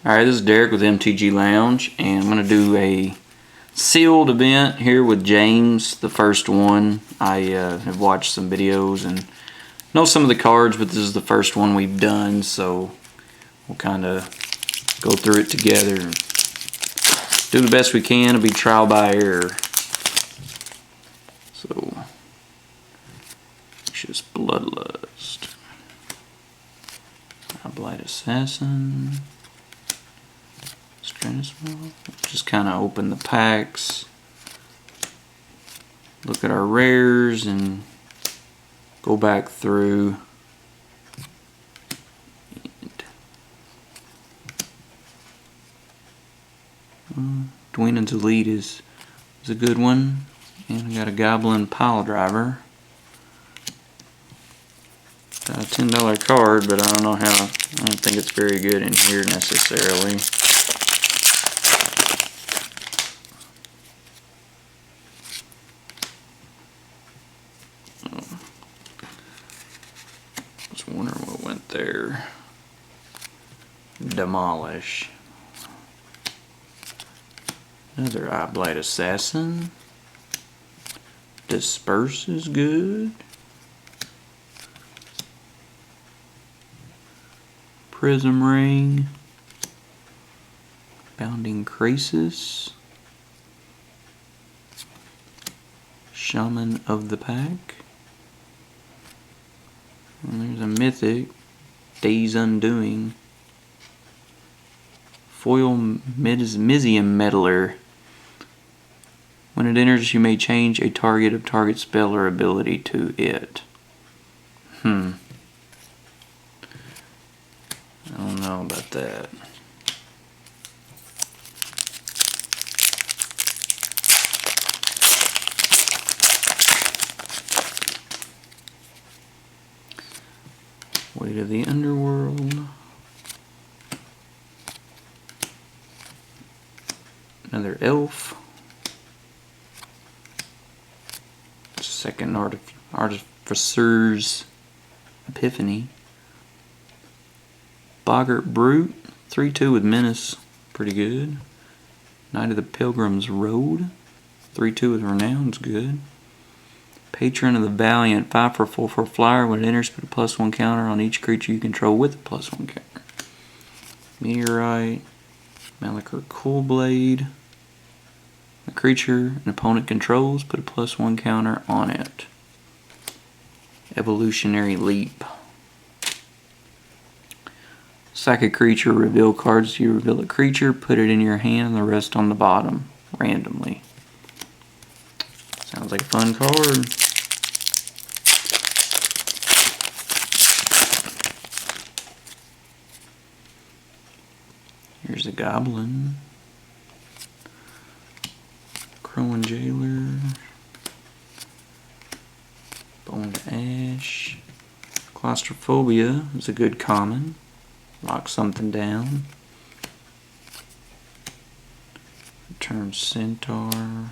Alright, this is Derek with MTG Lounge, and I'm going to do a sealed event here with James, the first one. I have watched some videos and know some of the cards, but this is the first one we've done, so we'll kind of go through it together and do the best we can. It'll be trial by error. So, just Bloodlust. Blight Assassin. Just kind of open the packs, look at our rares, and go back through. Dwayne's Elite is a good one, and we got a Goblin Pile Driver. Got a $10 card, but I don't know how. I don't think it's very good in here necessarily. Just wondering what went there. Demolish. Another Blight Assassin. Disperse is good. Prism Ring. Bounding Crisis. Shaman of the Pack. And there's a Mythic. Days Undoing. Foil Mizium Meddler. When it enters, you may change a target of target spell or ability to it. I don't know about that. Way to the Underworld. Another Elf. Second Artificer's Epiphany. Boggart Brute. 3/2 with Menace. Pretty good. Knight of the Pilgrim's Road. 3/2 with Renown's good. Patron of the Valiant. 5 for 4 for flyer. When it enters, put a +1 counter on each creature you control with a +1 counter. Meteorite. Malachor Coolblade. A creature an opponent controls, put a +1 counter on it. Evolutionary Leap. Sack a creature, reveal cards. You reveal a creature, put it in your hand, the rest on the bottom, randomly. Sounds like a fun card. Here's a Goblin. Crowan Jailer. Bone to Ash. Claustrophobia is a good common. Lock something down. Return Centaur.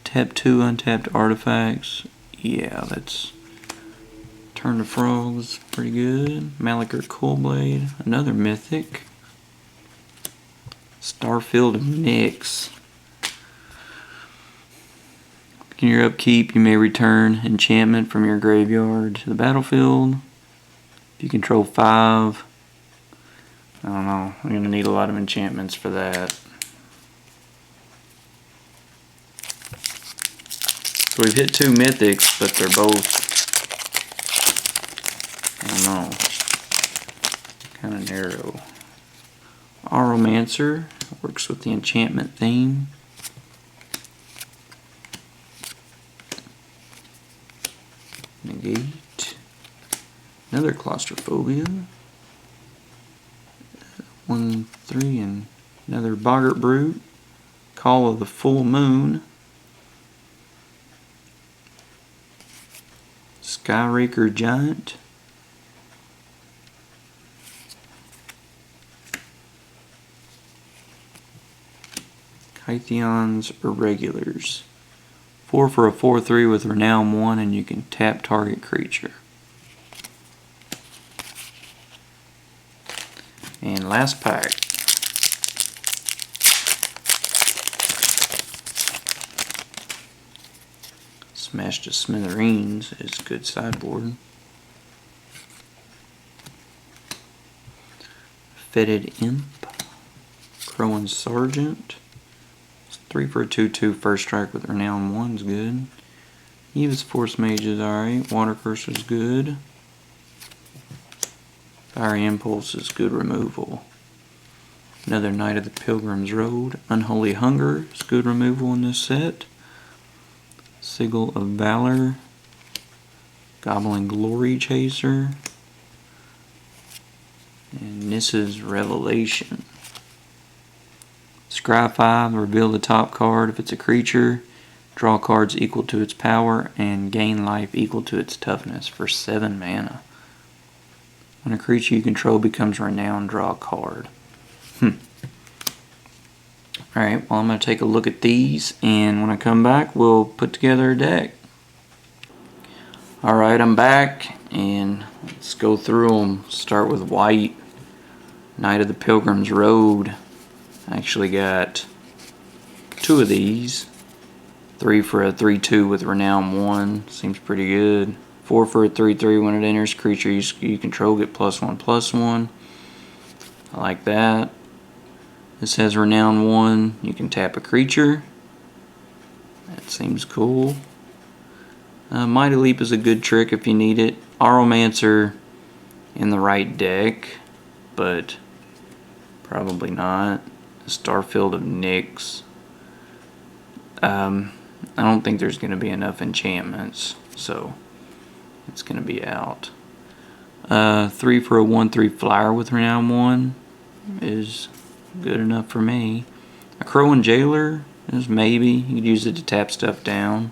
Tap 2 untapped artifacts. Yeah, that's Turn to Frogs. Pretty good. Malachor Coolblade. Another Mythic. Starfield Mix. In your upkeep, you may return enchantment from your graveyard to the battlefield. If you control 5, I don't know, I'm going to need a lot of enchantments for that. So we've hit 2 Mythics, but they're both, I don't know, kind of narrow. Aromancer works with the enchantment theme. Negate. Another Claustrophobia. 1, 3, and another Boggart Brute. Call of the Full Moon. Skyraker Giant. Kytheon's Irregulars. 4 for a 4/3 with Renown 1, and you can tap target creature. And last pack. Smashed to Smithereens is good sideboard. Fetid Imp. Crowan Sergeant. It's 3 for a 2/2 first strike with Renown 1's good. Eva's Force Mage is alright. Water Curse is good. Fiery Impulse is good removal. Another Knight of the Pilgrim's Road. Unholy Hunger is good removal in this set. Sigil of Valor. Goblin Glory Chaser. And Nissa's Revelation. Scry 5, reveal the top card if it's a creature. Draw cards equal to its power and gain life equal to its toughness for 7 mana. When a creature you control becomes renowned, draw a card. Alright, well I'm going to take a look at these, and when I come back we'll put together a deck. Alright, I'm back, and let's go through them. Start with white. Knight of the Pilgrim's Road. I actually got 2 of these. 3 for a 3/2 with Renown 1. Seems pretty good. 4 for a 3/3 when it enters. Creature you control get +1/+1. I like that. This has Renown 1. You can tap a creature. That seems cool. Mighty Leap is a good trick if you need it. Aromancer in the right deck, but probably not. Starfield of Nyx. I don't think there's going to be enough enchantments, so it's going to be out. 3 for a 1/3 flyer with Renown 1 is good enough for me. A Crowan Jailer is maybe. You could use it to tap stuff down.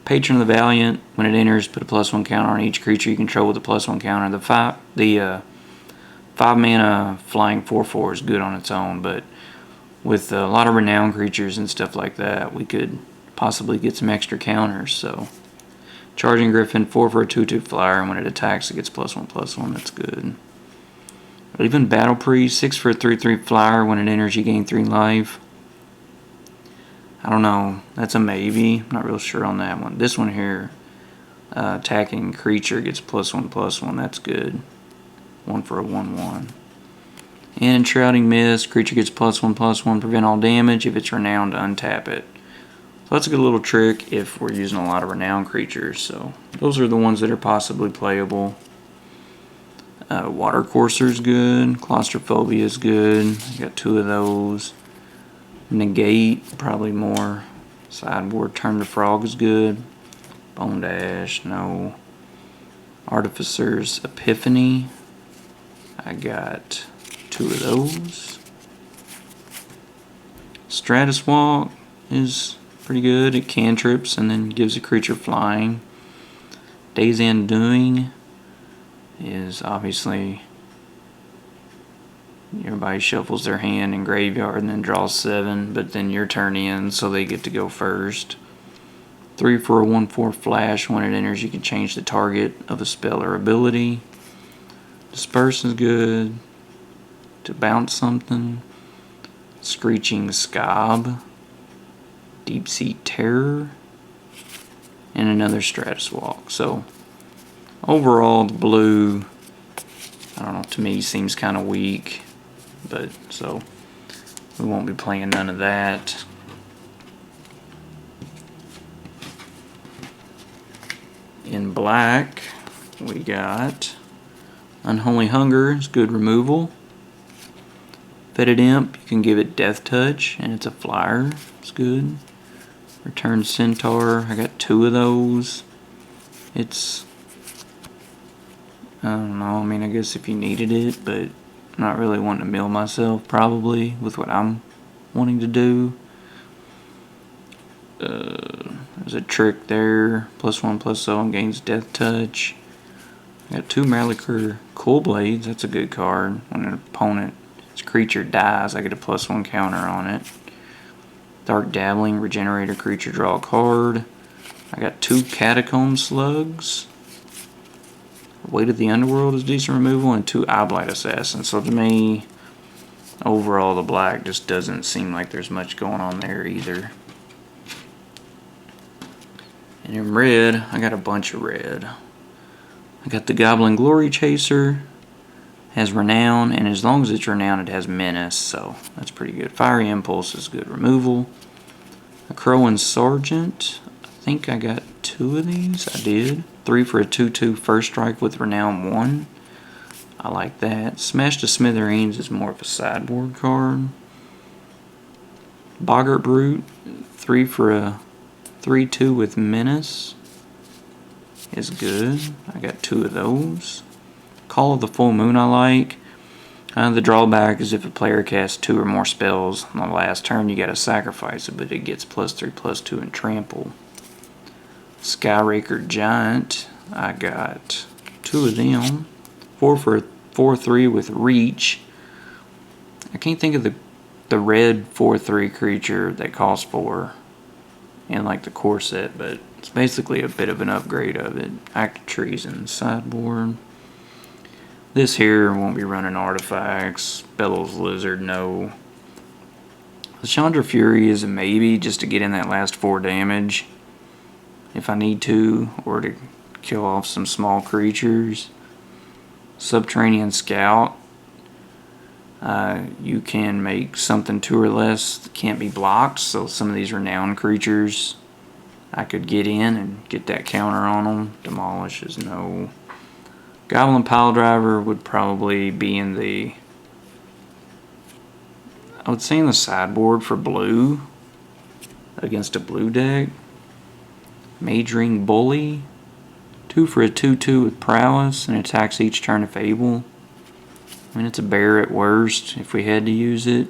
Patron of the Valiant. When it enters, put a +1 counter on each creature you control with a +1 counter. The 5 mana flying 4/4 is good on its own, but with a lot of renowned creatures and stuff like that, we could possibly get some extra counters. So, Charging Griffin, 4 for a 2/2 flyer, and when it attacks, it gets +1/+1. That's good. Or even Battle Priest, 6 for a 3/3 flyer. When it enters, you gain 3 life. I don't know. That's a maybe. I'm not real sure on that one. This one here, attacking creature gets +1/+1. That's good. 1 for a 1/1. And Enshrouding Mist, creature gets +1/+1, prevent all damage. If it's renowned, untap it. So that's a good little trick if we're using a lot of renowned creatures. So those are the ones that are possibly playable. Water Courser is good. Claustrophobia is good. I got 2 of those. Negate, probably more. Sideboard, Turn the Frog is good. Bone Dash, no. Artificer's Epiphany. I got 2 of those. Stratus Walk is pretty good. It cantrips and then gives a creature flying. Day's Undoing is obviously everybody shuffles their hand in graveyard and then draws 7, but then your turn ends, so they get to go first. 3 for a 1/4 flash. When it enters, you can change the target of a spell or ability. Disperse is good. To bounce something. Screeching Scob. Deep Sea Terror. And another Stratus Walk. So, overall, the blue, I don't know, to me seems kind of weak. But, so, we won't be playing none of that. In black, we got Unholy Hunger is good removal. Fetid Imp, you can give it Death Touch, and it's a flyer. It's good. Return Centaur, I got 2 of those. It's, I don't know, I mean, I guess if you needed it, but I'm not really wanting to mill myself, probably, with what I'm wanting to do. There's a trick there. +1/+0 gains Death Touch. I got 2 Malachor Cool Blades. That's a good card. When an opponent's creature dies, I get a +1 counter on it. Dark Dabbling, regenerate a creature, draw a card. I got 2 Catacomb Slugs. Weight of the Underworld is decent removal, and 2 Eyeblight Assassins. So to me, overall the black just doesn't seem like there's much going on there either. And in red, I got a bunch of red. I got the Goblin Glory Chaser, has Renown, and as long as it's Renown, it has Menace, so that's pretty good. Fiery Impulse is good removal. A Crowan Sergeant, I think I got 2 of these. I did. 3 for a 2/2 first strike with Renown 1. I like that. Smash to Smithereens is more of a sideboard card. Boggart Brute, 3 for a 3/2 with Menace is good. I got 2 of those. Call of the Full Moon I like. The drawback is if a player casts 2 or more spells on the last turn, you gotta sacrifice it, but it gets +3/+2 and trample. Skyraker Giant, I got 2 of them. 4 for a 4/3 with Reach. I can't think of the red 4/3 creature that costs 4 in like the core set, but it's basically a bit of an upgrade of it. Act of Treason sideboard. This here won't be running artifacts. Bellows Lizard, no. The Chandra Fury is a maybe just to get in that last 4 damage if I need to, or to kill off some small creatures. Subterranean Scout. You can make something 2 or less that can't be blocked, so some of these renowned creatures I could get in and get that counter on them. Demolish is no. Goblin Piledriver would probably be in the, I would say in the sideboard for blue against a blue deck. Mage Ring Bully, 2 for a 2/2 with Prowess and attacks each turn of Fable. I mean, it's a bear at worst if we had to use it.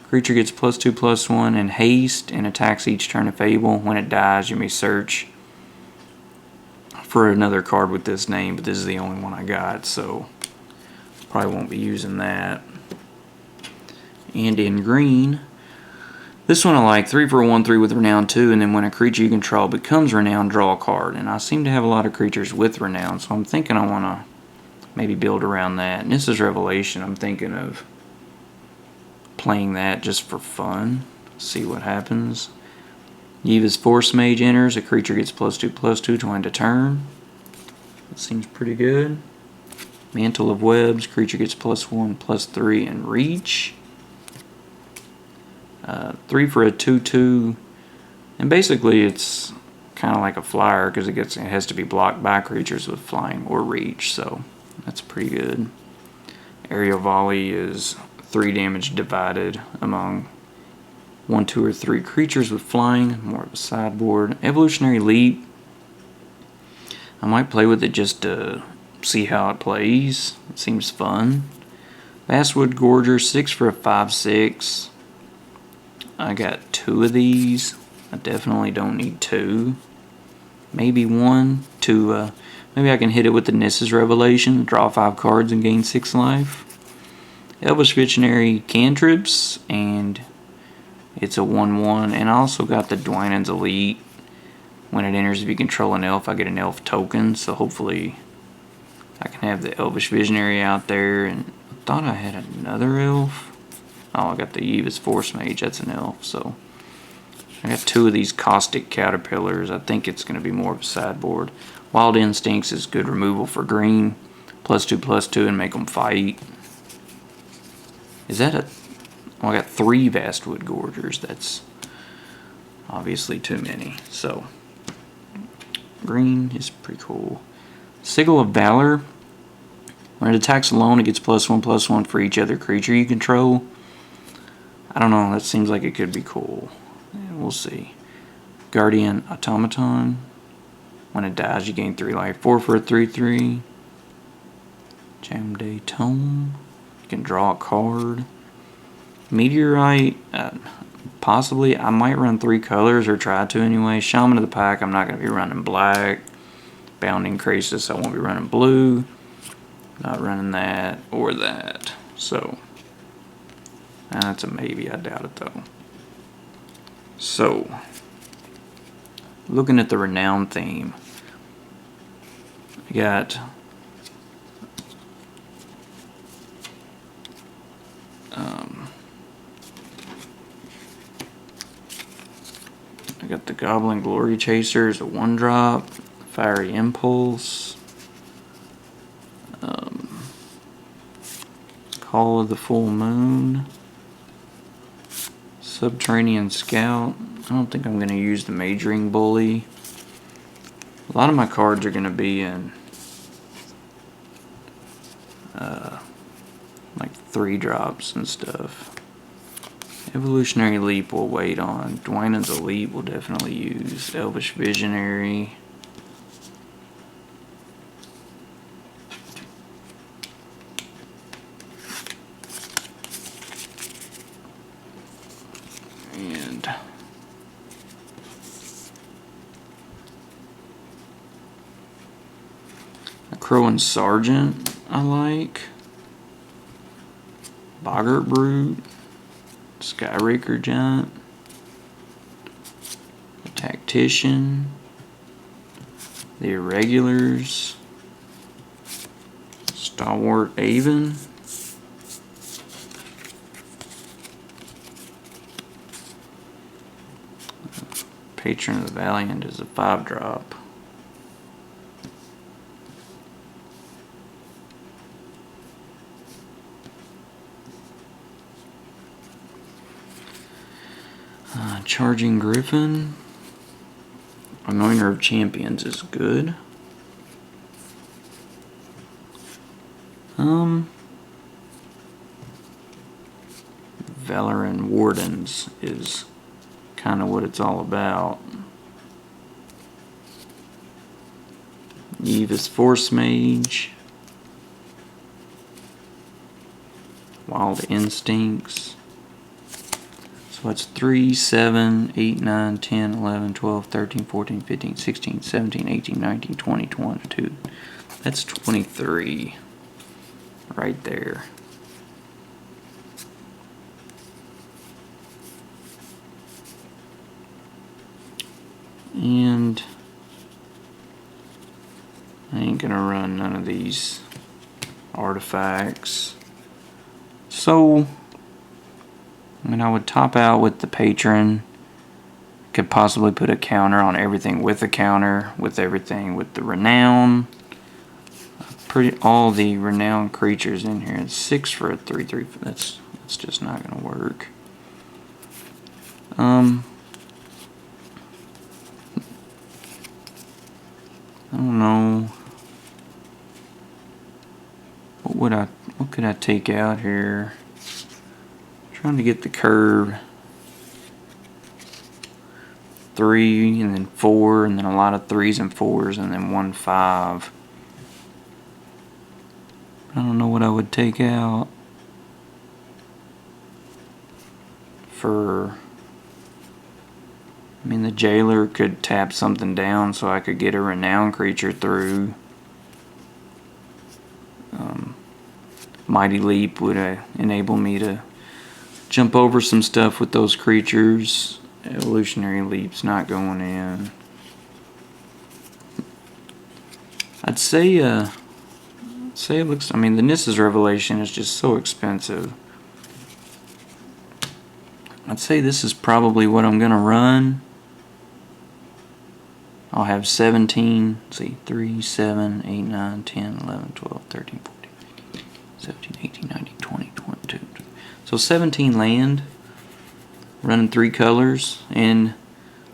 Creature gets +2/+1 and haste and attacks each turn of Fable. When it dies, you may search for another card with this name, but this is the only one I got, so probably won't be using that. And in green, this one I like. 3 for a 1/3 with Renown 2, and then when a creature you control becomes Renown, draw a card. And I seem to have a lot of creatures with Renown, so I'm thinking I want to maybe build around that. And this is Revelation. I'm thinking of playing that just for fun. See what happens. Yiva's Force Mage enters. A creature gets +2/+2 to end a turn. That seems pretty good. Mantle of Webs. Creature gets +1/+3 and Reach. 3 for a 2/2. And basically it's kind of like a flyer because it has to be blocked by creatures with flying or reach, so that's pretty good. Aerial Volley is 3 damage divided among 1, 2, or 3 creatures with flying, more of a sideboard. Evolutionary Leap, I might play with it just to see how it plays. It seems fun. Basswood Gorger, 6 for a 5/6. I got 2 of these. I definitely don't need 2. Maybe 1 to, maybe I can hit it with the Nissa's Revelation, draw 5 cards and gain 6 life. Elvish Visionary Cantrips, and it's a 1/1, and I also got the Dwynen's Elite. When it enters, if you control an elf, I get an elf token, so hopefully I can have the Elvish Visionary out there. And I thought I had another elf. Oh, I got the Yiva's Force Mage, that's an elf, so I got 2 of these Caustic Caterpillars. I think it's going to be more of a sideboard. Wild Instincts is good removal for green, +2/+2, and make them fight. Is that a... Well, I got 3 Vastwood Gorgers. That's obviously too many. So, green is pretty cool. Sigil of Valor. When it attacks alone, it gets +1/+1 for each other creature you control. I don't know. That seems like it could be cool. Yeah, we'll see. Guardian Automaton. When it dies, you gain 3 life. 4 for a 3/3. Jamday Tome. You can draw a card. Meteorite, possibly. I might run 3 colors, or try to anyway. Shaman of the Pack, I'm not going to be running black. Bounding Crisis, I won't be running blue. Not running that or that. So, that's a maybe. I doubt it though. So, looking at the Renown theme, I got I got the Goblin Glory Chasers, a 1-drop, Fiery Impulse, Call of the Full Moon, Subterranean Scout. I don't think I'm going to use the Majoring Bully. A lot of my cards are going to be in like 3-drops and stuff. Evolutionary Leap we'll wait on. Dwynen's Elite we'll definitely use. Elvish Visionary. And a Crowan Sergeant I like. Boggart Brute. Skyraker Giant. The Tactician. The Irregulars. Stalwart Avon. Patron of the Valiant is a 5-drop. Charging Griffin. Anointer of Champions is good. Valoran Wardens is kind of what it's all about. Eva's Force Mage. Wild Instincts. So it's 3, 7, 8, 9, 10, 11, 12, 13, 14, 15, 16, 17, 18, 19, 20, 22. That's 23 right there. And I ain't gonna run none of these artifacts. So I mean, I would top out with the Patron. Could possibly put a counter on everything with a counter, with everything with the Renown. All the Renown creatures in here. It's 6 for a 3/3. That's just not gonna work. I don't know. What could I take out here? Trying to get the curve 3 and then 4 and then a lot of 3s and 4s and then 1 5. I don't know what I would take out for. I mean, the Jailer could tap something down so I could get a Renown creature through. Mighty Leap would enable me to jump over some stuff with those creatures. Evolutionary Leap's not going in. I'd say it looks. I mean, the Nissa's Revelation is just so expensive. I'd say this is probably what I'm gonna run. I'll have 17. Let's see, 3, 7, 8, 9, 10, 11, 12, 13, 14, 15, 17, 18, 19, 20, 22. So 17 land, running 3 colors, and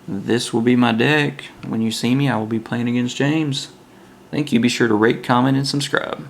this will be my deck. When you see me, I will be playing against James. Thank you. Be sure to rate, comment, and subscribe.